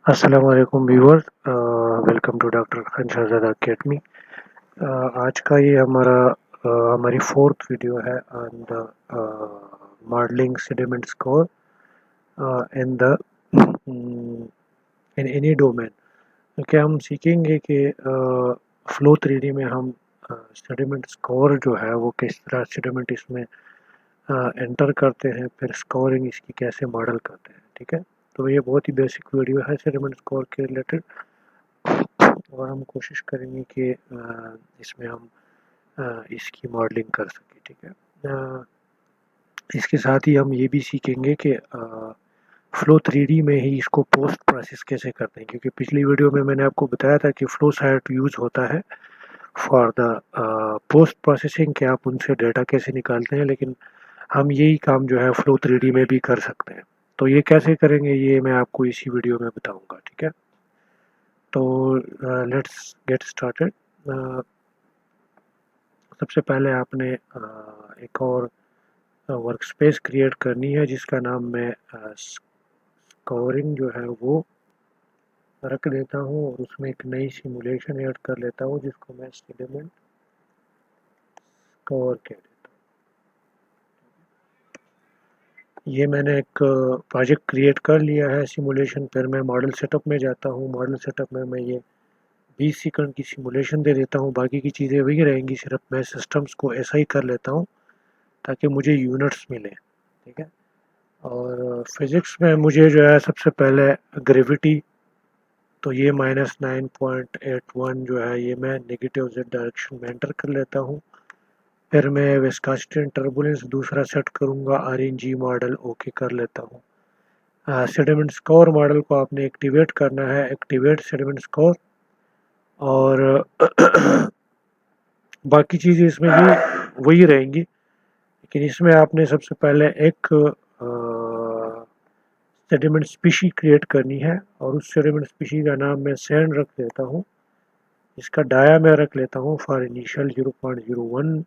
अस्सलाम वालेकुम viewers, welcome to doctor Khan Shahzada academy. आज का ये हमारी फोर्थ वीडियो है on the modelling sediment scour in the in any domain. क्योंकि हम सीखेंगे कि फ्लो थ्री में हम सेडिमेंट स्कोर जो है वो किस तरह सेडिमेंट इसमें एंटर करते हैं, फिर स्कोरिंग इसकी कैसे मॉडल करते हैं। ठीक है, तो ये बहुत ही बेसिक वीडियो है सेडिमेंट स्कोर के रिलेटेड, और हम कोशिश करेंगे कि इसमें हम इसकी मॉडलिंग कर सकें। ठीक है, इसके साथ ही हम ये भी सीखेंगे कि फ्लो थ्री में ही इसको पोस्ट प्रोसेस कैसे करते हैं, क्योंकि पिछली वीडियो में मैंने आपको बताया था कि फ्लो साइट यूज़ होता है फॉर द पोस्ट प्रोसेसिंग, कि आप उनसे डाटा कैसे निकालते हैं, लेकिन हम यही काम जो है फ्लो थ्री में भी कर सकते हैं। तो ये कैसे करेंगे ये मैं आपको इसी वीडियो में बताऊंगा। ठीक है, तो लेट्स गेट स्टार्टेड। सबसे पहले आपने एक और वर्क स्पेस क्रिएट करनी है जिसका नाम मैं स्कोरिंग जो है वो रख देता हूँ, और उसमें एक नई सिमुलेशन ऐड कर लेता हूँ जिसको मैं सेडिमेंट स्कोर कह देता हूँ। ये मैंने एक प्रोजेक्ट क्रिएट कर लिया है सिमुलेशन। फिर मैं मॉडल सेटअप में जाता हूँ। मॉडल सेटअप में मैं ये 20 सेकंड की सिमुलेशन दे देता हूँ, बाकी की चीज़ें वही रहेंगी, सिर्फ मैं सिस्टम्स को ऐसा ही कर लेता हूँ ताकि मुझे यूनिट्स मिले। ठीक है, और फिज़िक्स में मुझे जो है सबसे पहले ग्रेविटी, तो ये -9.81 जो है ये मैं नेगेटिव जेड डायरेक्शन में एंटर कर लेता हूँ। फिर मैं विस्कोसिटी एंड टर्बुलेंस दूसरा सेट करूँगा, आरएनजी मॉडल ओके कर लेता हूँ। सेडिमेंट स्कोर मॉडल को आपने एक्टिवेट करना है, एक्टिवेट सेडिमेंट स्कोर। और बाकी चीज़ें इसमें भी वही रहेंगी, लेकिन इसमें आपने सबसे पहले एक सेडिमेंट स्पीशी क्रिएट करनी है, और उस सेडिमेंट स्पीशी का नाम मैं सैंड रख देता हूँ। इसका डाया मैं रख लेता हूँ फॉर इनिशियल 0.01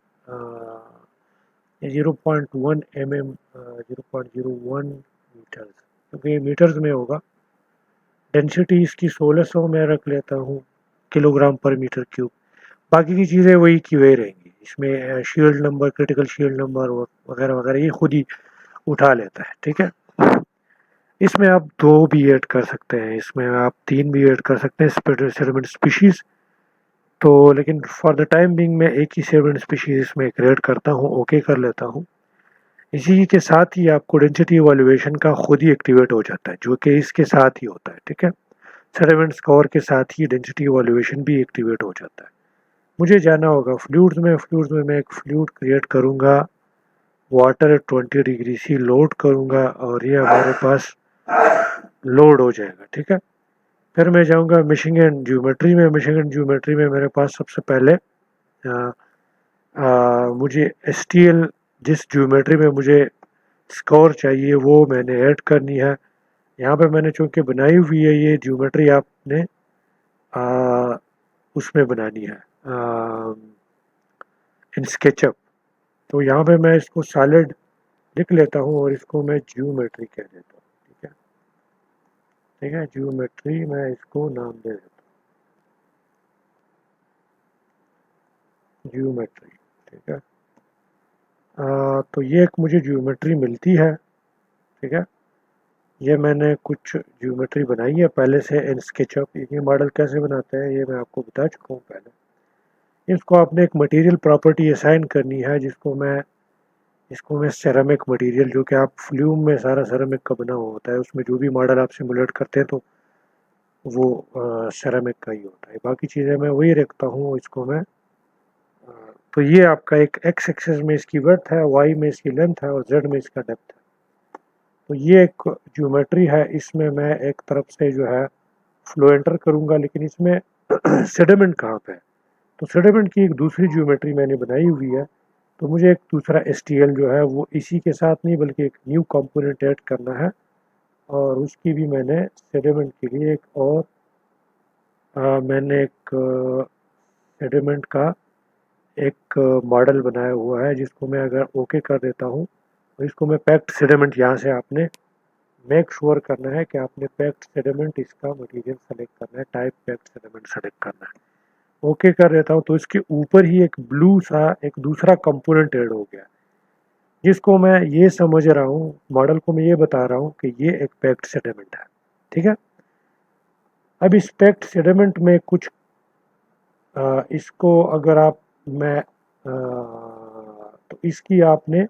0.1 mm 0.01 मीटर्स, क्योंकि ये मीटर्स में होगा। डेंसिटी इसकी 1600 में रख लेता हूँ किलोग्राम पर मीटर क्यूब। बाकी की चीज़ें वही की वही रहेंगी। इसमें shield number, critical shield number वगैरह वगैरह ये खुद ही उठा लेता है। ठीक है, इसमें आप दो भी ऐड कर सकते हैं, इसमें आप तीन भी ऐड कर सकते हैं सेडिमेंट स्पीशीज। तो लेकिन फॉर द टाइम बिंग मैं एक ही सेडिमेंट स्पीशीज इसमें क्रिएट करता हूँ, ओके कर लेता हूँ। इसी के साथ ही आपको डेंसिटी इवैल्यूएशन का खुद ही एक्टिवेट हो जाता है, जो कि इसके साथ ही होता है। ठीक है, सेडिमेंट स्कोर के साथ ही डेंसिटी इवैल्यूएशन भी एक्टिवेट हो जाता है। मुझे जाना होगा फ्लूइड्स में मैं एक फ्लूइड क्रिएट करूँगा, वाटर 20 डिग्री सी लोड करूँगा, और ये हमारे पास लोड हो जाएगा। ठीक है, फिर मैं जाऊँगा मिशिगन ज्योमेट्री में। मिशिगन ज्योमेट्री में मेरे पास सबसे पहले मुझे एसटीएल, जिस ज्योमेट्री में मुझे स्कोर चाहिए वो मैंने ऐड करनी है। यहाँ पे मैंने चूँकि बनाई हुई है ये ज्योमेट्री, आपने उसमें बनानी है इन स्केचअप। तो यहाँ पे मैं इसको सॉलिड लिख लेता हूँ और इसको मैं ज्योमेट्री कह देता हूँ। ठीक है, ठीक है, ज्योमेट्री मैं इसको नाम दे देता हूँ ज्योमेट्री। ठीक है, तो ये एक मुझे ज्योमेट्री मिलती है। ठीक है, ये मैंने कुछ ज्योमेट्री बनाई है पहले से इन स्केचअप। ये मॉडल कैसे बनाते हैं ये मैं आपको बता चुका हूँ पहले। इसको आपने एक मटेरियल प्रॉपर्टी असाइन करनी है, इसको मैं सेरामिक मटेरियल, जो कि आप फ्लूम में सारा सेरामिक का बना हुआ होता है, उसमें जो भी मॉडल आप सिमुलेट करते हैं तो वो सेरामिक का ही होता है। बाकी चीज़ें मैं वही रखता हूँ। इसको मैं तो ये आपका एक एक्स एक्सेस में इसकी वर्थ है, वाई में इसकी लेंथ है, और जेड में इसका डेप्थ है। तो ये एक ज्योमेट्री है, इसमें मैं एक तरफ से जो है फ्लो एंटर करूँगा, लेकिन इसमें सेडिमेंट कहाँ पे है? तो सेडिमेंट की एक दूसरी ज्योमेट्री मैंने बनाई हुई है। तो मुझे एक दूसरा एसटीएल जो है वो इसी के साथ नहीं बल्कि एक न्यू कंपोनेंट ऐड करना है, और उसकी भी मैंने सेडिमेंट के लिए एक और मैंने एक सेडिमेंट का एक मॉडल बनाया हुआ है, जिसको मैं अगर ओके कर देता हूँ तो इसको मैं पैक्ड सेडिमेंट यहाँ से आपने मेक श्योर करना है कि आपने पैक्ड सेडिमेंट इसका मटेरियल सेलेक्ट करना है, टाइप पैक्ड सेडिमेंट सेलेक्ट करना है। ओके कर देता हूँ तो इसके ऊपर ही एक ब्लू सा एक दूसरा कंपोनेंट ऐड हो गया, जिसको मैं ये समझ रहा हूँ, मॉडल को मैं ये बता रहा हूँ कि ये एक पैक्ड सेडिमेंट है। ठीक है, अब इस पैक्ड सेडिमेंट में कुछ इसको अगर आप मैं तो इसकी आपने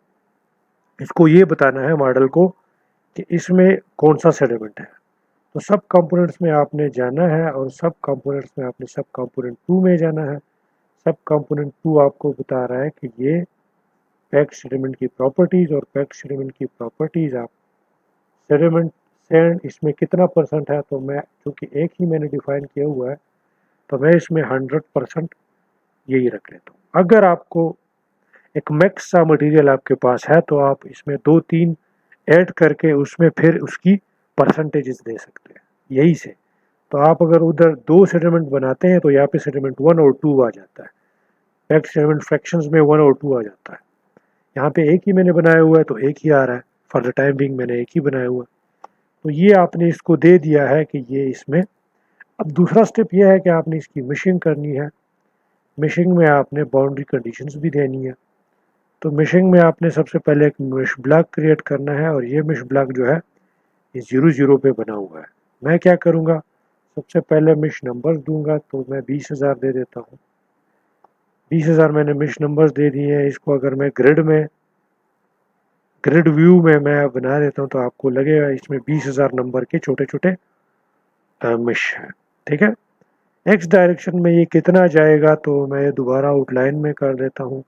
इसको ये बताना है मॉडल को कि इसमें कौन सा सेडिमेंट है। तो सब कंपोनेंट्स में आपने जाना है और सब कंपोनेंट्स में आपने सब कंपोनेंट 2 में जाना है। सब कंपोनेंट 2 आपको बता रहा है कि ये पैक्ड सेडिमेंट की प्रॉपर्टीज, और पैक्ड सेडिमेंट की प्रॉपर्टीज आप सेडिमेंट सैंड इसमें कितना परसेंट है, तो मैं क्योंकि एक ही मैंने डिफाइन किया हुआ है तो मैं इसमें 100% यही रख लेता हूँ। अगर आपको एक मैक्स सा मटेरियल आपके पास है तो आप इसमें 2-3 ऐड करके उसमें फिर उसकी परसेंटेजेस दे सकते हैं यही से। तो आप अगर उधर 2 सेटलमेंट बनाते हैं तो यहाँ पे सेटलमेंट 1 और 2 आ जाता है, पैक्ड सेटलमेंट फ्रैक्शंस में 1 और 2 आ जाता है। यहाँ पे एक ही मैंने बनाया हुआ है तो एक ही आ रहा है, फॉर द टाइम बिंग मैंने एक ही बनाया हुआ है। तो ये आपने इसको दे दिया है कि ये इसमें। अब दूसरा स्टेप ये है कि आपने इसकी मिशिंग करनी है। मिशिंग में आपने बाउंड्री कंडीशंस भी देनी है। तो मिशिंग में आपने सबसे पहले एक मिश ब्लॉक क्रिएट करना है, और ये मिश ब्लॉक जो है ये 0 पे बना हुआ है। मैं क्या करूँगा, सबसे पहले मिश नंबर्स दूंगा, तो मैं 20,000 दे देता हूँ। 20,000 मैंने मिश नंबर्स दे दिए हैं। इसको अगर मैं ग्रिड व्यू में मैं बना देता हूँ तो आपको लगेगा इसमें 20,000 नंबर के छोटे छोटे मिश है। ठीक है, एक्स डायरेक्शन में ये कितना जाएगा, तो मैं दोबारा आउटलाइन में कर देता हूँ।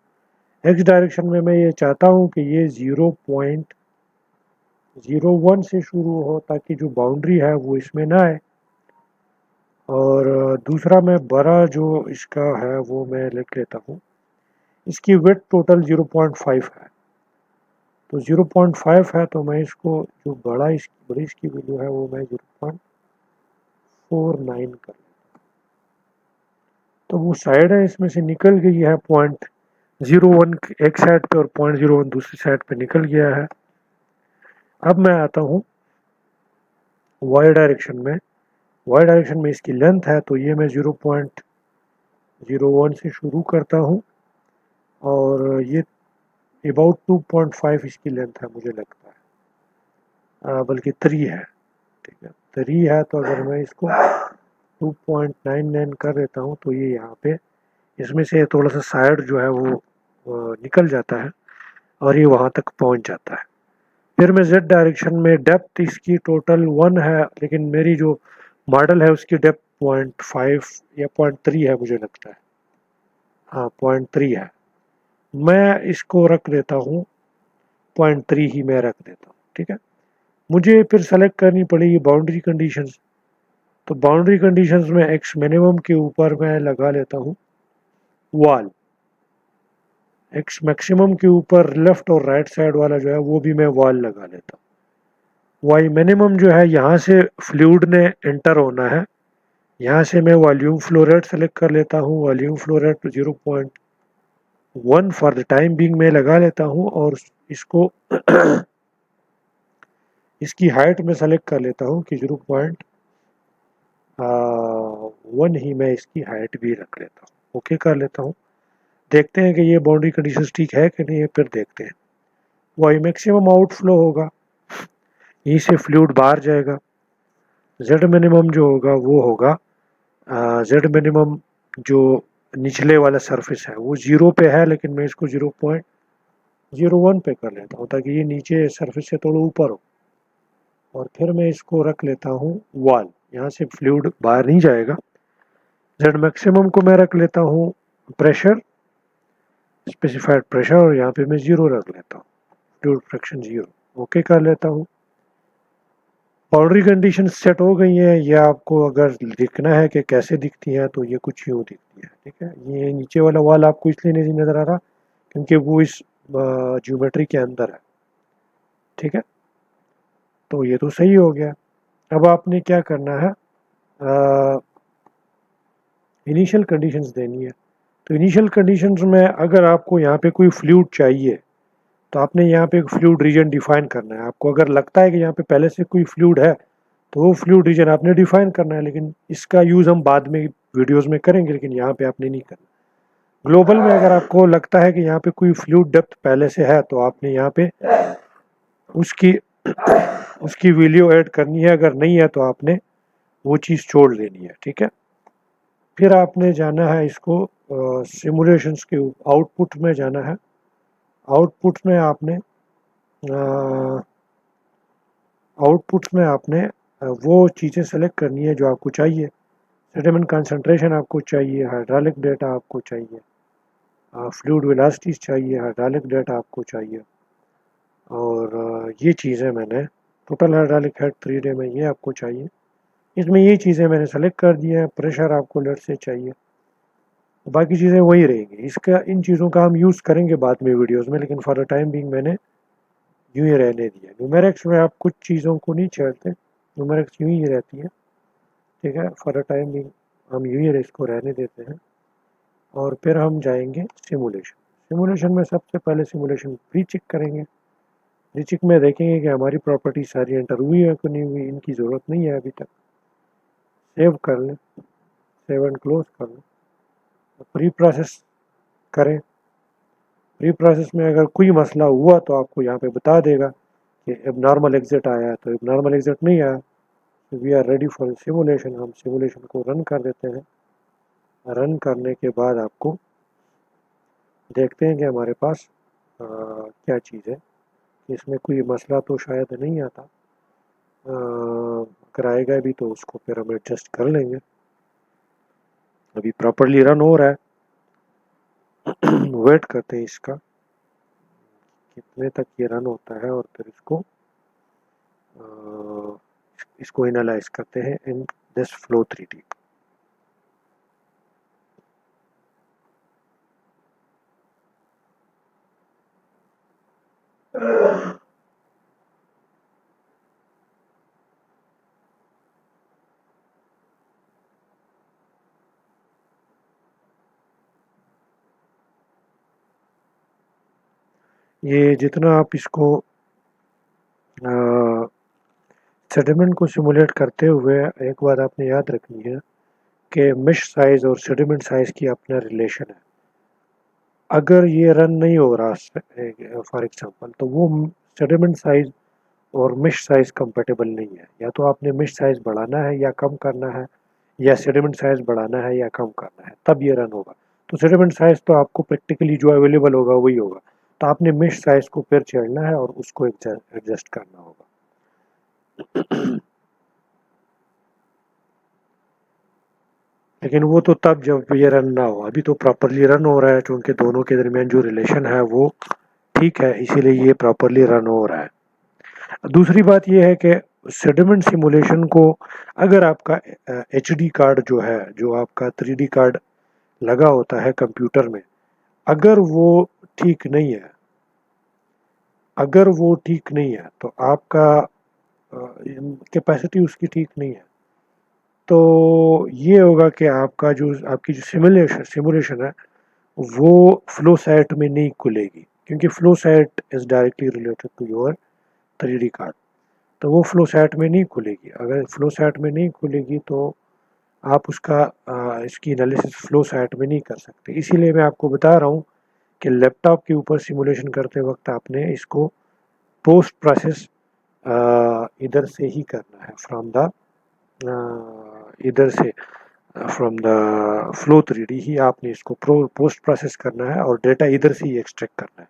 एक्स डायरेक्शन में मैं ये चाहता हूँ कि ये 0.01 से शुरू हो, ताकि जो बाउंड्री है वो इसमें ना आए। और दूसरा मैं बड़ा जो इसका है वो मैं लिख लेता हूँ। इसकी विड्थ टोटल 0.5 है, तो 0.5 है तो मैं इसको जो बड़ी इसकी वैल्यू है वो मैं 0.49 कर लेता हूँ। तो वो साइड है इसमें से निकल गई है 0.01 एक साइड पे और 0.01 दूसरी साइड पे निकल गया है। अब मैं आता हूँ वाई डायरेक्शन में। वाई डायरेक्शन में इसकी लेंथ है तो ये मैं 0.01 से शुरू करता हूँ, और ये अबाउट 2.5 इसकी लेंथ है मुझे लगता है, बल्कि 3 है। ठीक है, 3 है, तो अगर मैं इसको 2.99 कर देता हूँ तो ये यहाँ पे इसमें से थोड़ा सा साइड जो है वो निकल जाता है और ये वहाँ तक पहुँच जाता है। फिर मैं जेड डायरेक्शन में डेप्थ इसकी टोटल 1 है, लेकिन मेरी जो मॉडल है उसकी डेप्थ 0.5 या 0.3 है मुझे लगता है। हाँ, 0.3 है। मैं इसको रख देता हूँ 0.3 ही मैं रख देता हूँ। ठीक है, मुझे फिर सेलेक्ट करनी पड़ेगी बाउंड्री कंडीशंस। तो बाउंड्री कंडीशंस में एक्स मिनिमम के ऊपर मैं लगा लेता हूँ वॉल। एक्स मैक्सिमम के ऊपर लेफ्ट और राइट साइड वाला जो है वो भी मैं वॉल लगा लेता हूँ। वाई मिनिमम जो है यहाँ से फ्लूइड ने एंटर होना है, यहाँ से मैं वॉल्यूम फ्लो रेट सेलेक्ट कर लेता हूँ। Volume flow rate 0.1 for the time being में लगा लेता हूँ, और इसको इसकी हाइट में सेलेक्ट कर लेता हूँ कि 0.1 ही मैं इसकी हाइट भी रख लेता हूँ। ओके कर लेता हूँ। देखते हैं कि ये बाउंड्री कंडीशंस ठीक है कि नहीं है, फिर देखते हैं। वाई मैक्सिमम आउटफ्लो होगा, यहीं से फ्लूइड बाहर जाएगा। जेड मिनिमम जो होगा वो होगा जेड मिनिमम जो निचले वाला सरफेस है वो 0 पे है, लेकिन मैं इसको 0.01 पे कर लेता हूँ ताकि ये नीचे सरफेस से थोड़ा ऊपर हो। और फिर मैं इसको रख लेता हूँ वॉल, यहाँ से फ्लूइड बाहर नहीं जाएगा। जेड मैक्सिमम को मैं रख लेता हूँ प्रेशर, स्पेसिफाइड प्रेशर, और यहाँ पे मैं 0 रख लेता हूँ, फ्लूइड फ्रैक्शन 0। ओके कर लेता हूँ। बाउंड्री कंडीशन सेट हो गई है। ये आपको अगर दिखना है कि कैसे दिखती है तो ये कुछ यूँ दिखती है। ठीक है, ये नीचे वाला वॉल आपको इसलिए नहीं नज़र आ रहा क्योंकि वो इस ज्योमेट्री के अंदर है। ठीक है, तो ये तो सही हो गया। अब आपने क्या करना है, इनिशियल कंडीशंस देनी है। तो इनिशियल कंडीशंस में अगर आपको यहाँ पे कोई फ्लूइड चाहिए तो आपने यहाँ पे एक फ्लूइड रीजन डिफाइन करना है। आपको अगर लगता है कि यहाँ पे पहले से कोई फ्लूइड है तो वो फ्लूइड रीजन आपने डिफाइन करना है, लेकिन इसका यूज़ हम बाद में वीडियोस में करेंगे, लेकिन यहाँ पे आपने नहीं करना। ग्लोबल में अगर आपको लगता है कि यहाँ पे कोई फ्लूइड डेप्थ पहले से है तो आपने यहाँ पे उसकी उसकी वैल्यू ऐड करनी है, अगर नहीं है तो आपने वो चीज़ छोड़ देनी है, ठीक है। फिर आपने जाना है इसको सिमुलेशंस के आउटपुट में जाना है। आउटपुट में आपने वो चीज़ें सेलेक्ट करनी है जो आपको चाहिए। सेडिमेंट कंसंट्रेशन आपको चाहिए, हाइड्रोलिक डेटा आपको चाहिए, फ्लूइड वेलोसिटीज चाहिए, हाइड्रोलिक डेटा आपको चाहिए, और ये चीज़ें मैंने टोटल हाइड्रोलिक हेड 3D में ये आपको चाहिए। इसमें ये चीज़ें मैंने सेलेक्ट कर दी हैं। प्रेशर आपको लेट से चाहिए, बाकी चीज़ें वही रहेंगी। इसका इन चीज़ों का हम यूज़ करेंगे बाद में वीडियोस में, लेकिन फॉर द टाइम बिंग मैंने यूँ ही रहने दिया। न्यूमेरिक्स में आप कुछ चीज़ों को नहीं छेड़ते, न्यूमेरिक्स यूँ ही रहती है, ठीक है। फॉर द टाइम बिंग हम यूँ ही इसको रहने देते हैं, और फिर हम जाएंगे सिमुलेशन। सिमुलेशन में सबसे पहले सिमुलेशन प्री चेक करेंगे। प्री चेक में देखेंगे कि हमारी प्रॉपर्टी सारी एंटर हुई है कि नहीं हुई, इनकी ज़रूरत नहीं है अभी तक। सेव कर लें, सेव एंड क्लोज कर लें, प्री प्रोसेस करें। प्री प्रोसेस में अगर कोई मसला हुआ तो आपको यहाँ पे बता देगा कि एबनॉर्मल एग्जिट आया है, तो एबनॉर्मल एग्जिट नहीं आया तो we are ready for simulation. हम सिमुलेशन को रन कर देते हैं। रन करने के बाद आपको देखते हैं कि हमारे पास क्या चीज़ है। इसमें कोई मसला तो शायद नहीं आता, अगर आएगा भी तो उसको फिर हम एडजस्ट कर लेंगे। अभी प्रॉपरली रन हो रहा है। वेट करते हैं इसका कितने तक ये रन होता है, और फिर इसको एनालाइज करते हैं इन दिस फ्लो 3D। ये जितना आप इसको सेडिमेंट को सिमुलेट करते हुए एक बात आपने याद रखनी है कि मेश साइज और सेडिमेंट साइज की अपना रिलेशन है। अगर ये रन नहीं हो रहा फॉर एग्जांपल, तो वो सेडिमेंट साइज और मेश साइज कंपेटेबल नहीं है। या तो आपने मेश साइज बढ़ाना है या कम करना है, या सेडिमेंट साइज बढ़ाना है या कम करना है, तब ये रन होगा। तो सेडिमेंट साइज तो आपको प्रैक्टिकली जो अवेलेबल होगा वही होगा, तो आपने मेश साइज को फिर छेड़ना है और उसको एडजस्ट करना होगा। लेकिन वो तो तब जब ये रन ना हो। अभी तो प्रॉपरली रन हो रहा है, क्योंकि दोनों के दरमियान जो रिलेशन है वो ठीक है, इसीलिए ये प्रॉपरली रन हो रहा है। दूसरी बात ये है कि सेडिमेंट सिमुलेशन को अगर आपका एचडी कार्ड जो है, जो आपका 3D कार्ड लगा होता है कंप्यूटर में, अगर वो ठीक नहीं है, अगर वो ठीक नहीं है तो आपका कैपेसिटी उसकी ठीक नहीं है, तो ये होगा कि आपकी जो सिमुलेशन है वो फ्लो सेट में नहीं खुलेगी, क्योंकि flow set is directly related to your 3D card. तो वो फ्लो सेट में नहीं खुलेगी। अगर फ्लो सेट में नहीं खुलेगी तो आप इसकी एनालिसिस फ्लो सेट में नहीं कर सकते। इसीलिए मैं आपको बता रहा हूँ कि लैपटॉप के ऊपर सिमुलेशन करते वक्त आपने इसको पोस्ट प्रोसेस इधर से ही करना है, इधर से फ्रॉम द फ्लो 3D ही आपने इसको पोस्ट प्रोसेस करना है और डेटा इधर से ही एक्सट्रैक्ट करना है।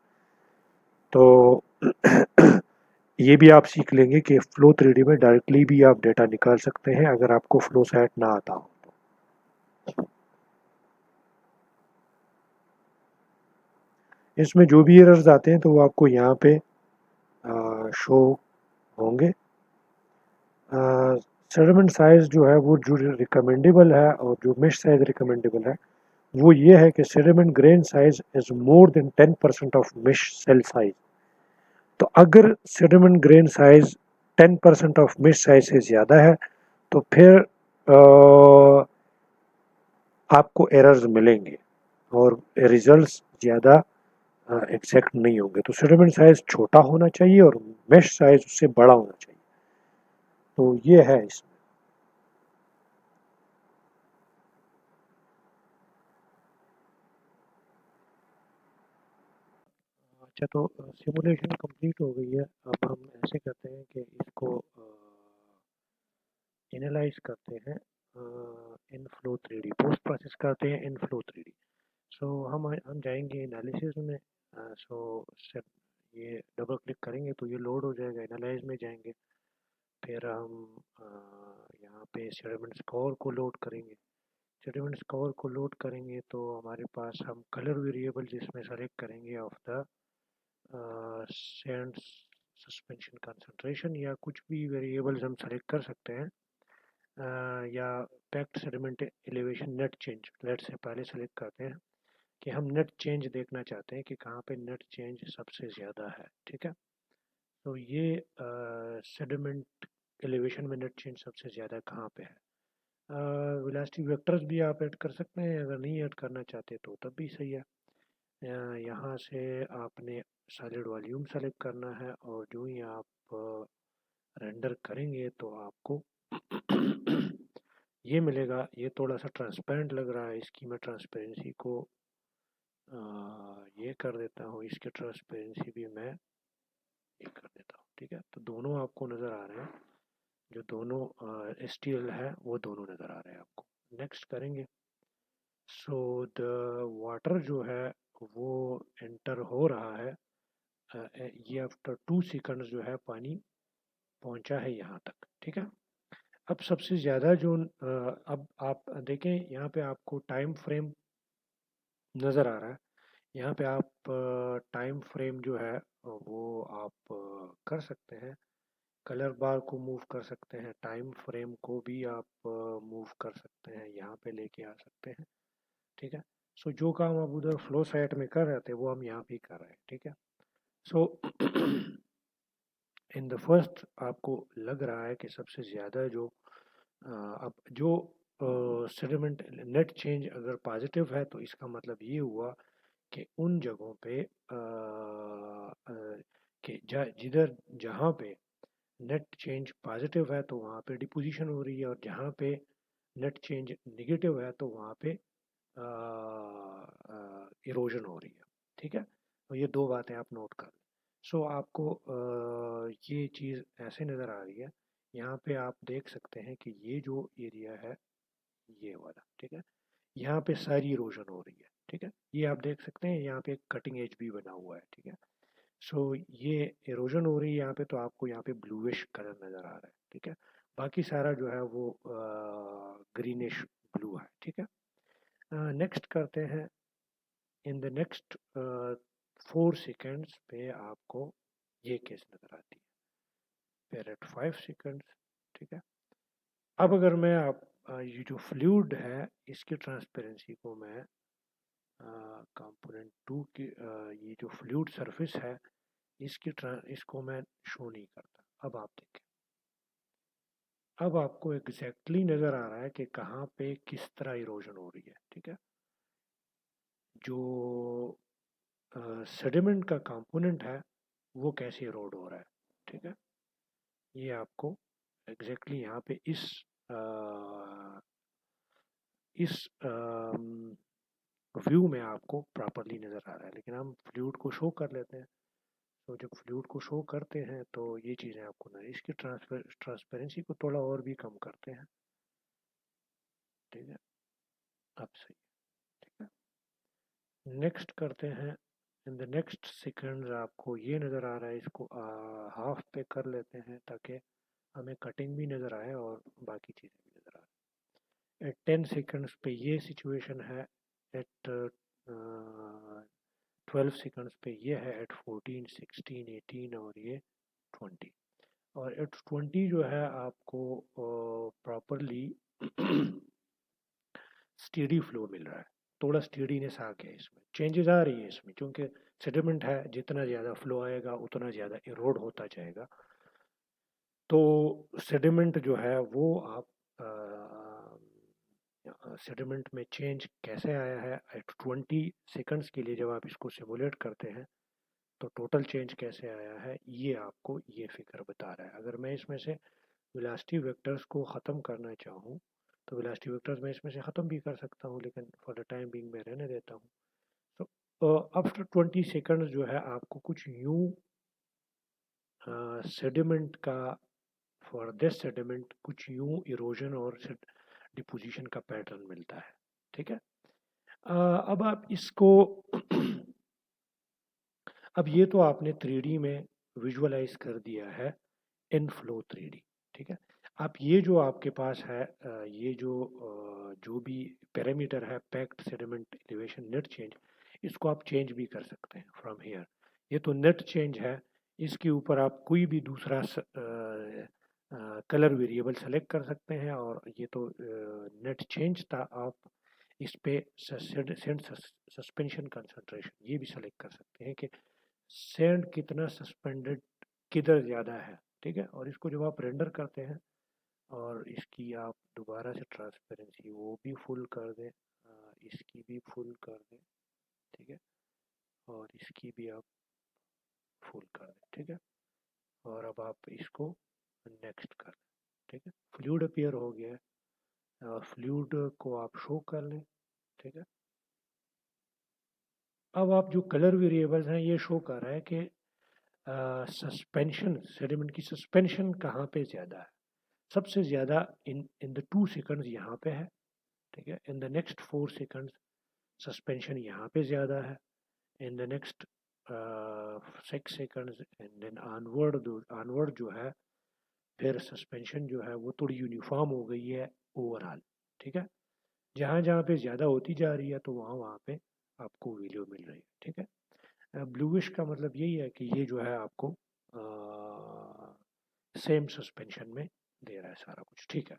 तो ये भी आप सीख लेंगे कि फ्लो 3D में डायरेक्टली भी आप डेटा निकाल सकते हैं अगर आपको फ्लो सेट ना आता हो तो। इसमें जो भी एरर्स आते हैं तो वो आपको यहाँ पे शो होंगे। सेडिमेंट साइज जो है वो जो रिकमेंडेबल है और जो मेश साइज रिकमेंडेबल है वो ये है कि sediment grain size is more than 10% of mesh cell size. तो अगर sediment grain size 10% of mesh size से ज़्यादा है तो फिर आपको एरर्स मिलेंगे और रिजल्ट्स ज़्यादा एग्जैक्ट नहीं होंगे। तो सेडिमेंट साइज छोटा होना चाहिए और मेश साइज उससे बड़ा होना चाहिए। तो ये है इसमें। अच्छा, तो सिमुलेशन कंप्लीट हो गई है। अब हम ऐसे करते हैं कि इसको एनालाइज करते हैं इन फ्लो 3D, पोस्ट प्रोसेस करते हैं इन फ्लो 3D। सो हम जाएंगे एनालिसिस में। सो ये डबल क्लिक करेंगे तो ये लोड हो जाएगा। एनालाइज में जाएंगे, फिर हम यहाँ पे सेडिमेंट स्कोर को लोड करेंगे। सेडिमेंट स्कोर को लोड करेंगे तो हमारे पास हम कलर वेरिएबल जिसमें सेलेक्ट करेंगे of the sand suspension concentration, या कुछ भी वेरिएबल्स हम सेलेक्ट कर सकते हैं। या packed sediment elevation net change, लेट से पहले सेलेक्ट करते हैं कि हम नेट चेंज देखना चाहते हैं कि कहाँ पे नेट चेंज सबसे ज़्यादा है। ठीक है, तो ये सेडिमेंट एलिवेशन में नेट चेंज सबसे ज़्यादा कहाँ पे है। वेलोसिटी वेक्टर्स भी आप ऐड कर सकते हैं, अगर नहीं ऐड करना चाहते तो तब भी सही है। यहाँ से आपने सॉलिड वॉल्यूम सेलेक्ट करना है, और जो ही आप रेंडर करेंगे तो आपको ये मिलेगा। ये थोड़ा सा ट्रांसपेरेंट लग रहा है, इसकी मैं ट्रांसपेरेंसी को ये कर देता हूँ, इसकी ट्रांसपेरेंसी भी मैं ये कर देता हूँ। ठीक है, तो दोनों आपको नज़र आ रहे हैं, जो दोनों STL है वो दोनों नज़र आ रहे हैं आपको। नेक्स्ट करेंगे। सो द वाटर जो है वो एंटर हो रहा है। ये आफ्टर 2 सेकंड्स जो है पानी पहुंचा है यहाँ तक। ठीक है, अब सबसे ज़्यादा जो अब आप देखें यहाँ पे आपको टाइम फ्रेम नज़र आ रहा है। यहाँ पे आप टाइम फ्रेम जो है वो आप कर सकते हैं, कलर बार को मूव कर सकते हैं, टाइम फ्रेम को भी आप मूव कर सकते हैं, यहाँ पे लेके आ सकते हैं। ठीक है, सो जो काम आप उधर फ्लो साइट में कर रहे थे वो हम यहाँ भी कर रहे हैं। ठीक है, सो इन द फर्स्ट आपको लग रहा है कि सबसे ज़्यादा जो अब जो सेडिमेंट नेट चेंज अगर पॉजिटिव है तो इसका मतलब ये हुआ कि उन जगहों पे कि जिधर जहाँ पे नेट चेंज पॉजिटिव है तो वहाँ पे डिपोजिशन हो रही है, और जहाँ पे नेट चेंज निगेटिव है तो वहाँ पे इरोजन हो रही है। ठीक है, तो ये दो बातें आप नोट कर लें। सो आपको ये चीज़ ऐसे नज़र आ रही है। यहाँ पे आप देख सकते हैं कि ये जो एरिया है ये वाला, ठीक है, यहाँ पे सारी इरोजन हो रही है। ठीक है, ये आप देख सकते हैं, यहाँ पे एक कटिंग एज भी बना हुआ है। ठीक है, सो ये इरोजन हो रही है यहाँ पे, तो आपको यहाँ पे ब्लूइश कलर नज़र आ रहा है। ठीक है, बाकी सारा जो है वो ग्रीनिश ब्लू है। ठीक है, नेक्स्ट करते हैं। इन द नेक्स्ट 4 सेकेंड्स पे आपको ये केस नज़र आती है, फिर एट 5 सेकेंड्स। ठीक है, अब अगर मैं आप ये जो फ्लूइड है इसकी ट्रांसपेरेंसी को मैं कंपोनेंट 2 की ये जो फ्लूइड सरफेस है इसको मैं शो नहीं करता। अब आप देखें, अब आपको एग्जैक्टली नज़र आ रहा है कि कहाँ पे किस तरह इरोजन हो रही है। ठीक है, जो सेडिमेंट का कंपोनेंट है वो कैसे इरोड हो रहा है। ठीक है, ये आपको एग्जैक्टली यहाँ पे इस व्यू में आपको प्रॉपरली नज़र आ रहा है। लेकिन हम फ्लूइड को शो कर लेते हैं, तो जब फ्लूइड को शो करते हैं तो ये चीज़ें आपको नजर, इसकी ट्रांसपेरेंसी को थोड़ा और भी कम करते हैं। ठीक है, अब सही। ठीक है, नेक्स्ट करते हैं। इन द नेक्स्ट सेकंड आपको ये नज़र आ रहा है, इसको हाफ पे कर लेते हैं ताकि हमें कटिंग भी नज़र आए और बाकी चीज़ें भी नज़र आए। एट 10 सेकंड्स पे ये सिचुएशन है, एट 12 सेकंड्स पे ये है, एट 14, 16, 18 और ये 20। और एट 20 जो है आपको प्रॉपरली स्टेडी फ्लो मिल रहा है, थोड़ा स्टेडीनेस आ गया, इसमें चेंजेस आ रही है इसमें, क्योंकि सेडिमेंट है, जितना ज़्यादा फ्लो आएगा उतना ज़्यादा इरोड होता जाएगा। तो सेडिमेंट जो है वो आप सेडिमेंट में चेंज कैसे आया है एट 20 सेकंड्स के लिए जब आप इसको सिमुलेट करते हैं तो टोटल चेंज कैसे आया है ये आपको ये फिगर बता रहा है। अगर मैं इसमें से वेलोसिटी वेक्टर्स को ख़त्म करना चाहूँ तो वेलोसिटी वेक्टर्स मैं इसमें से ख़त्म भी कर सकता हूँ, लेकिन फॉर द टाइम बीइंग मैं रहने देता हूँ। सो आफ्टर 20 सेकंड्स जो है आपको कुछ यूं सेडिमेंट का फॉर दिस सेडिमेंट कुछ यूं इरोजन और डिपोजिशन का पैटर्न मिलता है। ठीक है। अब आप इसको अब ये तो आपने 3D में विजुअलाइज कर दिया है इन फ्लो 3D। ठीक है। आप ये जो आपके पास है ये जो भी पैरामीटर है packed sediment elevation net change, इसको आप चेंज भी कर सकते हैं फ्रॉम हियर। ये तो नेट चेंज है, इसके ऊपर आप कोई भी दूसरा कलर वेरिएबल सेलेक्ट कर सकते हैं, और ये तो नेट चेंज था। आप इस पे सेंड सस्पेंशन कंसंट्रेशन ये भी सेलेक्ट कर सकते हैं कि सेंड कितना सस्पेंडेड किधर ज़्यादा है। ठीक है। और इसको जब आप रेंडर करते हैं और इसकी आप दोबारा से ट्रांसपेरेंसी वो भी फुल कर दें, इसकी भी फुल कर दें। ठीक है। और इसकी भी आप फुल कर दें। ठीक है। और अब आप इसको नेक्स्ट कर दें। ठीक है। फ्लूइड अपीयर हो गया है और फ्लूइड को आप शो कर लें। ठीक है। अब आप जो कलर वेरिएबल्स हैं ये शो कर रहा है कि सस्पेंशन सेडिमेंट की सस्पेंशन कहाँ पे ज़्यादा है। सबसे ज़्यादा इन इन द 2 सेकंड्स यहाँ पे है। ठीक है। In the next 4 seconds suspension यहाँ पे ज़्यादा है। In the next 6 seconds and then onward जो है फिर सस्पेंशन जो है वो थोड़ी यूनिफॉर्म हो गई है ओवरऑल। ठीक है। जहाँ जहाँ पे ज़्यादा होती जा रही है तो वहाँ वहाँ पे आपको वैल्यू मिल रही है। ठीक है। ब्लूइश का मतलब यही है कि ये जो है आपको सेम सस्पेंशन में दे रहा है सारा कुछ। ठीक है।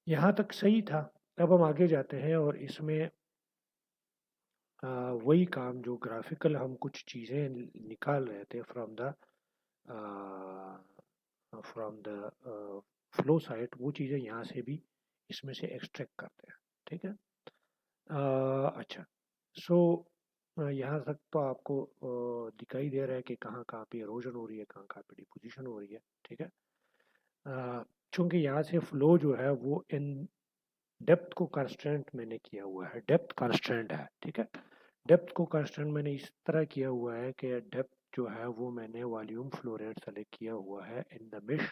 यहाँ तक सही था। अब हम आगे जाते हैं और इसमें वही काम जो ग्राफिकल हम कुछ चीज़ें निकाल रहे थे फ्रॉम द फ्लो साइट, वो चीज़ें यहाँ से भी इसमें से एक्सट्रैक्ट करते हैं। ठीक है। अच्छा। सो यहाँ तक तो आपको दिखाई दे रहा है कि कहाँ कहाँ पे इरोजन हो रही है, कहाँ कहाँ पे डिपोजिशन हो रही है। ठीक है। चूंकि यहाँ से फ्लो जो है वो इन डेप्थ को कंस्ट्रेंट मैंने किया हुआ है, डेप्थ कंस्ट्रेंट है। ठीक है। डेप्थ को कंस्ट्रेंट मैंने इस तरह किया हुआ है कि डेप्थ जो है वो मैंने वॉल्यूम फ्लो रेट सेलेक्ट किया हुआ है इन द मेश।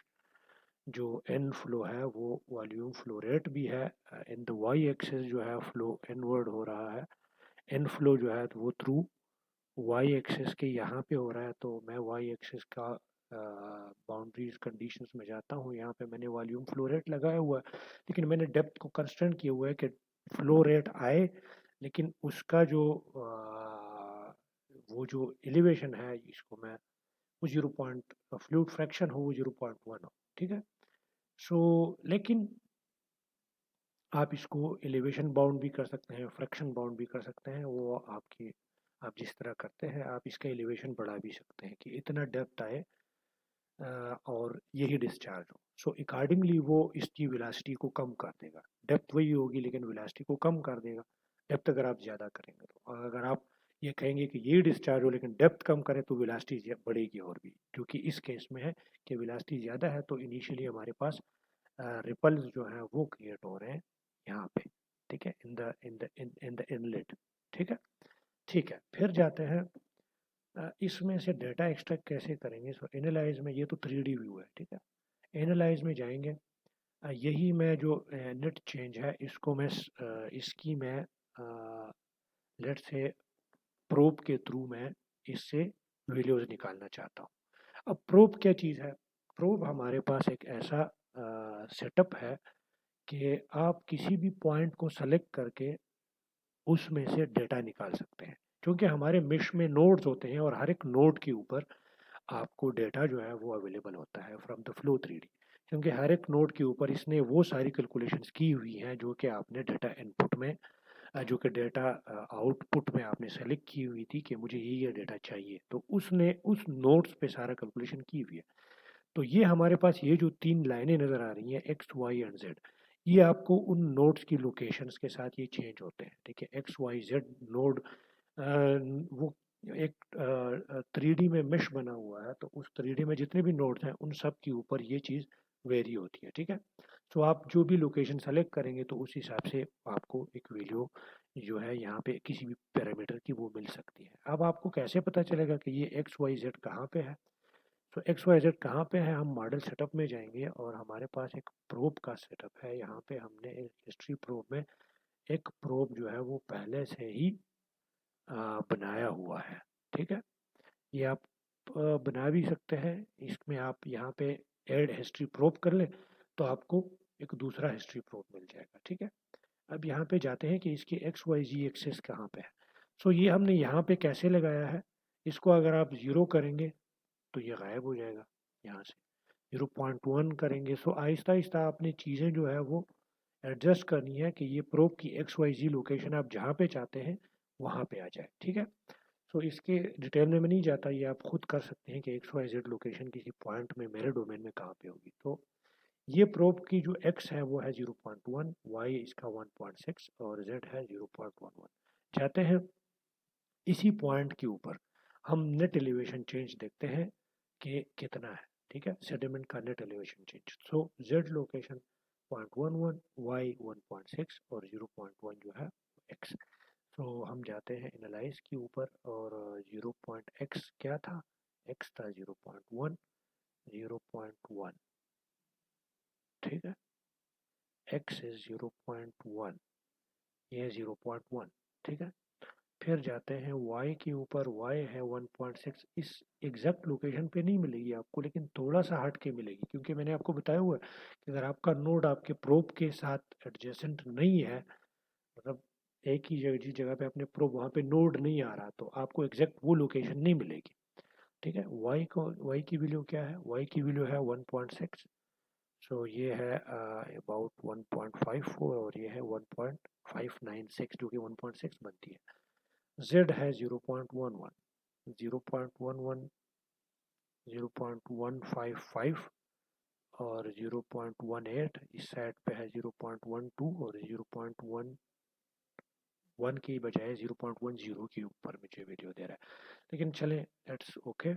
जो एन फ्लो है वो वॉल्यूम फ्लो रेट भी है। इन द वाई एक्सिस जो है फ्लो इनवर्ड हो रहा है। एन फ्लो जो है तो वो थ्रू वाई एक्सिस के यहाँ पे हो रहा है, तो मैं वाई एक्सिस का बाउंड्रीज कंडीशंस में जाता हूँ। यहाँ पे मैंने वॉल्यूम फ्लो रेट लगाया हुआ है, लेकिन मैंने डेप्थ को कंस्ट्रेंट किया हुआ है कि फ्लो रेट आए, लेकिन उसका जो वो जो एलिवेशन है इसको मैं वो 0. फ्लूइड फ्रैक्शन हो वो 0.1 हो। ठीक है। सो लेकिन आप इसको एलिवेशन बाउंड भी कर सकते हैं, फ्रैक्शन बाउंड भी कर सकते हैं, वो आपकी आप जिस तरह करते हैं आप इसका एलिवेशन बढ़ा भी सकते हैं कि इतना डेप्थ आए और यही डिस्चार्ज हो। सो अकॉर्डिंगली वो इसकी वेलोसिटी को कम कर देगा। डेप्थ वही होगी लेकिन वेलोसिटी को कम कर देगा डेप्थ अगर आप ज़्यादा करेंगे तो। और अगर आप ये कहेंगे कि ये डिस्चार्ज हो लेकिन डेप्थ कम करें तो वेलोसिटी बढ़ेगी और भी, क्योंकि इस केस में है कि वेलोसिटी ज़्यादा है तो इनिशियली हमारे पास रिपल्स जो हैं वो क्रिएट हो रहे हैं यहाँ पे। ठीक है। In the inlet. ठीक है। ठीक है। फिर जाते हैं इसमें से डेटा एक्सट्रैक्ट कैसे करेंगे। सो एनालाइज में ये तो 3D व्यू है। ठीक है। एनालाइज में जाएंगे। यही मैं जो नेट चेंज है इसको मैं इसकी मैं लेट से प्रोब के थ्रू मैं इससे वैल्यूज निकालना चाहता हूँ। अब प्रोब क्या चीज़ है। प्रोब हमारे पास एक ऐसा सेटअप है कि आप किसी भी पॉइंट को सेलेक्ट करके उसमें से डेटा निकाल सकते हैं, क्योंकि हमारे मिश में नोड्स होते हैं और हर एक नोड के ऊपर आपको डेटा जो है वो अवेलेबल होता है फ्रॉम द फ्लो 3D। क्योंकि हर एक नोड के ऊपर इसने वो सारी कैलकुलेशंस की हुई हैं जो कि आपने डेटा इनपुट में जो कि डेटा आउटपुट में आपने सेलेक्ट की हुई थी कि मुझे ये डेटा चाहिए, तो उसने उस नोड्स पे सारा कैलकुलेशन की हुई है। तो ये हमारे पास ये जो 3 लाइनें नज़र आ रही हैं एक्स वाई एंड जेड, ये आपको उन नोड्स की लोकेशंस के साथ ये चेंज होते हैं, ठीक है। एक्स वाई जेड नोड वो एक 3D में मेश बना हुआ है, तो उस 3D में जितने भी नोड्स हैं उन सब के ऊपर ये चीज़ वेरी होती है, ठीक है। तो आप जो भी लोकेशन सेलेक्ट करेंगे तो उस हिसाब से आपको एक वैल्यू जो है यहाँ पे किसी भी पैरामीटर की वो मिल सकती है। अब आपको कैसे पता चलेगा कि ये एक्स वाई जेड कहाँ पे है? तो एक्स वाई जेड कहाँ पे है, हम मॉडल सेटअप में जाएंगे और हमारे पास एक प्रोब का सेटअप है। यहाँ पे हमने एक हिस्ट्री प्रोब में एक प्रोब जो है वो पहले से ही बनाया हुआ है, ठीक है। ये आप बना भी सकते हैं। इसमें आप यहाँ पे ऐड हिस्ट्री प्रोब कर ले तो आपको एक दूसरा हिस्ट्री प्रोब मिल जाएगा, ठीक है। अब यहाँ पे जाते हैं कि इसकी एक्स वाई जी एक्सेस कहाँ पे है। सो ये हमने यहाँ पे कैसे लगाया है, इसको अगर आप ज़ीरो करेंगे तो ये गायब हो जाएगा यहाँ से। 0.1 करेंगे, सो आहिस्ता आहिस्ता आपने चीज़ें जो है वो एडजस्ट करनी है कि ये प्रोब की एक्स वाई जी लोकेशन आप जहाँ पे चाहते हैं वहाँ पे आ जाए, ठीक है। सो इसके डिटेल में मैं नहीं जाता, ये आप खुद कर सकते हैं कि एक्स वाई जेड लोकेशन किसी पॉइंट में मेरे डोमेन में कहाँ पे होगी। तो ये प्रोब की जो एक्स है वो है 0.1, वाई इसका 1.6 और जेड है 0.11। चाहते हैं इसी पॉइंट के ऊपर हम नेट एलिवेशन चेंज देखते हैं कि कितना है, ठीक है। सेडिमेंट का नेट एलिवेशन चेंज, सो जेड लोकेशन 0.11, वाई 1.6 और 0.1 जो है एक्स। तो हम जाते हैं एनालाइज के ऊपर और 0.x क्या था, x था 0.1, 0.1, ठीक है। x इज 0.1, ये 0.1, ठीक है। फिर जाते हैं y के ऊपर, y है 1.6। इस एग्जैक्ट लोकेशन पे नहीं मिलेगी आपको, लेकिन थोड़ा सा हट के मिलेगी, क्योंकि मैंने आपको बताया हुआ है कि अगर आपका नोड आपके प्रोब के साथ एडजेसेंट नहीं है, मतलब एक ही जगह जिस जगह पे आपने प्रोब वहाँ पे नोड नहीं आ रहा, तो आपको एग्जैक्ट वो लोकेशन नहीं मिलेगी, ठीक है। y की वैल्यू क्या है, y की वैल्यू है 1.6। सो ये है अबाउट 1.54 और ये है 1.596 जो कि 1.6 बनती है। z है 0.11, 0.11, 0.155 और 0.18। इस साइड पे है 0.12 और 0.11 की बजाय 0.10 के ऊपर मुझे वीडियो दे रहा है, लेकिन चलें दैट्स ओके।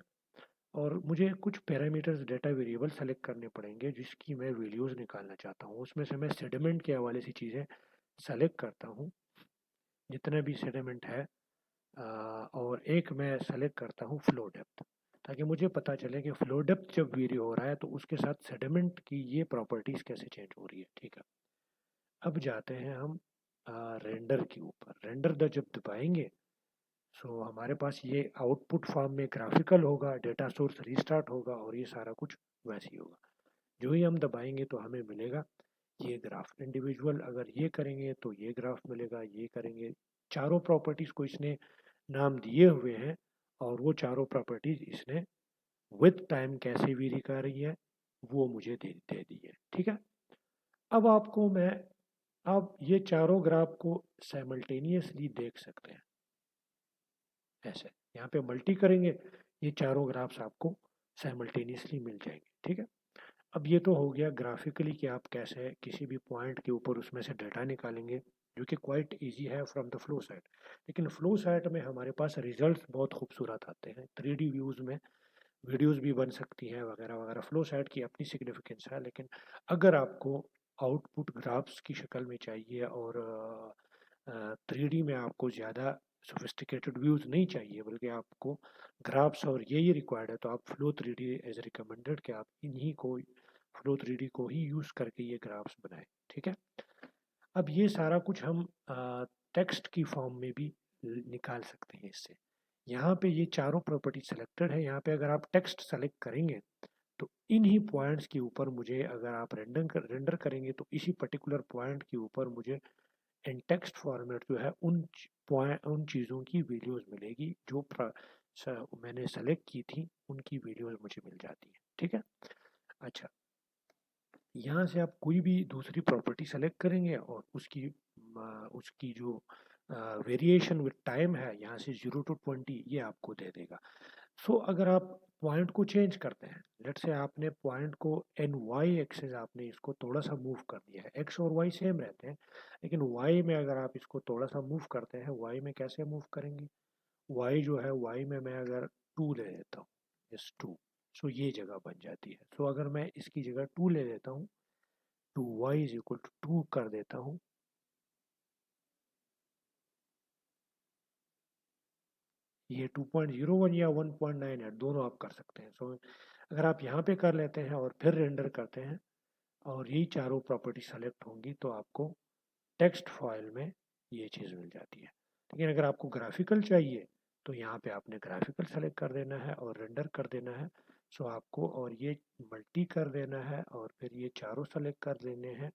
और मुझे कुछ पैरामीटर्स डेटा वेरिएबल सेलेक्ट करने पड़ेंगे जिसकी मैं वैल्यूज़ निकालना चाहता हूँ। उसमें से मैं सेडिमेंट के हवाले से चीज़ें सेलेक्ट करता हूँ, जितना भी सेडिमेंट है, और एक मैं सेलेक्ट करता हूँ फ्लो डेप्थ, ताकि मुझे पता चले कि फ्लो डेप्थ जब वेरी हो रहा है तो उसके साथ सेडिमेंट की ये प्रॉपर्टीज़ कैसे चेंज हो रही है, ठीक है। अब जाते हैं हम रेंडर के ऊपर। रेंडर द जब दबाएंगे सो हमारे पास ये आउटपुट फॉर्म में ग्राफिकल होगा, डेटा सोर्स रीस्टार्ट होगा और ये सारा कुछ वैसे ही होगा। जो ही हम दबाएंगे तो हमें मिलेगा ये ग्राफ। इंडिविजुअल अगर ये करेंगे तो ये ग्राफ मिलेगा, ये करेंगे। चारों प्रॉपर्टीज को इसने नाम दिए हुए हैं और वो चारों प्रॉपर्टीज इसने विद टाइम कैसे वेरी कर रही है वो मुझे दे दी है, ठीक है। अब आपको मैं अब ये चारों ग्राफ को साइमल्टेनियसली देख सकते हैं ऐसे। यहाँ पे मल्टी करेंगे, ये चारों ग्राफ्स आपको साइमल्टेनियसली मिल जाएंगे, ठीक है। अब ये तो हो गया ग्राफिकली कि आप कैसे किसी भी पॉइंट के ऊपर उसमें से डाटा निकालेंगे, जो कि क्वाइट इजी है फ्रॉम द फ्लो साइट। लेकिन फ्लो साइट में हमारे पास रिजल्ट्स बहुत खूबसूरत आते हैं, 3D व्यूज़ में वीडियोस भी बन सकती हैं वगैरह वगैरह। फ्लो साइट की अपनी सिग्निफिकेंस है, लेकिन अगर आपको आउटपुट ग्राफ्स की शक्ल में चाहिए और 3D में आपको ज़्यादा सोफिस्टिकेटेड व्यूज़ नहीं चाहिए, बल्कि आपको ग्राफ्स और ये रिक्वायर्ड है, तो आप फ्लो 3D एज रिकमेंडेड कि आप इन्हीं को फ्लो 3D को ही यूज़ करके ये ग्राफ्स बनाएं, ठीक है। अब ये सारा कुछ हम टेक्स्ट की फॉर्म में भी निकाल सकते हैं इससे। यहाँ पे ये चारों प्रॉपर्टी सेलेक्टेड है, यहाँ पे अगर आप टेक्स्ट सेलेक्ट करेंगे तो इन्हीं पॉइंट्स के ऊपर मुझे, अगर आप रेंडर करेंगे तो इसी पर्टिकुलर पॉइंट के ऊपर मुझे इन टेक्स्ट फॉर्मेट जो है उन चीज़ों की वीडियोस मिलेगी जो मैंने सेलेक्ट की थी, उनकी वीडियोस मुझे मिल जाती है, ठीक है। अच्छा, यहाँ से आप कोई भी दूसरी प्रॉपर्टी सेलेक्ट करेंगे और उसकी जो वेरिएशन विद टाइम है यहाँ से 0 to 20 ये आपको दे देगा। सो अगर आप पॉइंट को चेंज करते हैं। लेट्स से आपने पॉइंट को एन वाई एक्सेस आपने इसको थोड़ा सा मूव कर दिया है, एक्स और वाई सेम रहते हैं, लेकिन वाई में अगर आप इसको थोड़ा सा मूव करते हैं, वाई में कैसे मूव करेंगे, वाई जो है वाई में मैं अगर 2 ले लेता हूँ, इस 2, सो ये जगह बन जाती है। सो अगर मैं इसकी जगह 2 ले लेता हूँ, 2y इज इक्वल टू 2 कर देता हूँ, ये 2.01 या 1.98 दोनों आप कर सकते हैं। सो अगर आप यहाँ पे कर लेते हैं और फिर रेंडर करते हैं और यही चारों प्रॉपर्टी सेलेक्ट होंगी तो आपको टेक्स्ट फाइल में ये चीज़ मिल जाती है। लेकिन अगर आपको ग्राफिकल चाहिए तो यहाँ पे आपने ग्राफिकल सेलेक्ट कर देना है और रेंडर कर देना है। सो आपको और ये मल्टी कर देना है और फिर ये चारों सेलेक्ट कर देने हैं।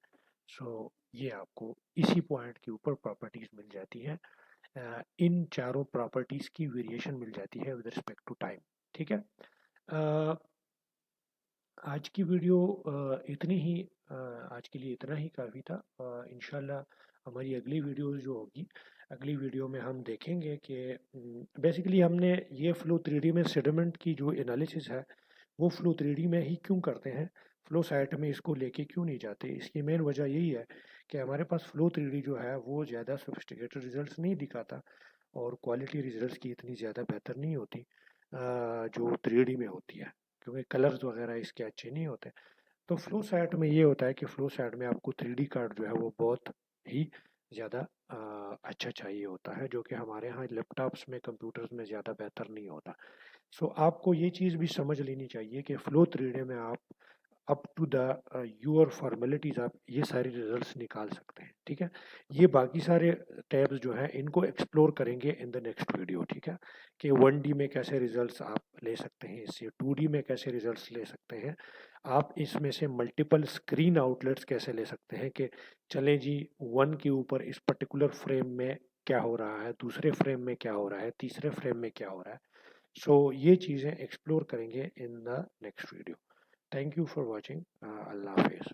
सो ये आपको इसी पॉइंट के ऊपर प्रॉपर्टीज मिल जाती है। इन चारों प्रॉपर्टीज की वेरिएशन मिल जाती है विद रिस्पेक्ट टू टाइम। ठीक है। आज की वीडियो इतनी ही, आज के लिए इतना ही काफ़ी था। इंशाल्लाह हमारी अगली वीडियो जो होगी, अगली वीडियो में हम देखेंगे कि बेसिकली हमने ये फ्लो 3D में सेडिमेंट की जो एनालिसिस है वो फ्लो 3D में ही क्यों करते हैं, फ्लो साइट में इसको लेके क्यों नहीं जाते। इसकी मेन वजह यही है कि हमारे पास फ्लो 3D जो है वो ज़्यादा सोफिस्टिकेटेड रिजल्ट्स नहीं दिखाता और क्वालिटी रिजल्ट्स की इतनी ज़्यादा बेहतर नहीं होती जो 3D में होती है, क्योंकि कलर्स वगैरह इसके अच्छे नहीं होते। तो फ्लो साइट में ये होता है कि फ्लो साइट में आपको 3D कार्ड जो है वो बहुत ही ज़्यादा अच्छा चाहिए होता है, जो कि हमारे यहाँ लैपटॉप्स में कंप्यूटर्स में ज़्यादा बेहतर नहीं होता। सो आपको ये चीज़ भी समझ लेनी चाहिए कि फ्लो 3D में आप up to the your formalities आप ये सारे रिजल्ट्स निकाल सकते हैं। ठीक है। ये बाकी सारे टैब्स जो हैं इनको एक्सप्लोर करेंगे इन द नेक्स्ट वीडियो। ठीक है, कि 1D में कैसे रिजल्ट्स आप ले सकते हैं, इससे 2D में कैसे रिजल्ट्स ले सकते हैं, आप इसमें से मल्टीपल स्क्रीन आउटलेट्स कैसे ले सकते हैं कि चलें जी 1 के ऊपर इस पर्टिकुलर फ्रेम में क्या हो रहा है, दूसरे फ्रेम में क्या हो रहा है, तीसरे फ्रेम में क्या हो रहा है। सो ये चीज़ें एक्सप्लोर करेंगे in the next video. Thank you for watching. अल्लाह हाफिज़।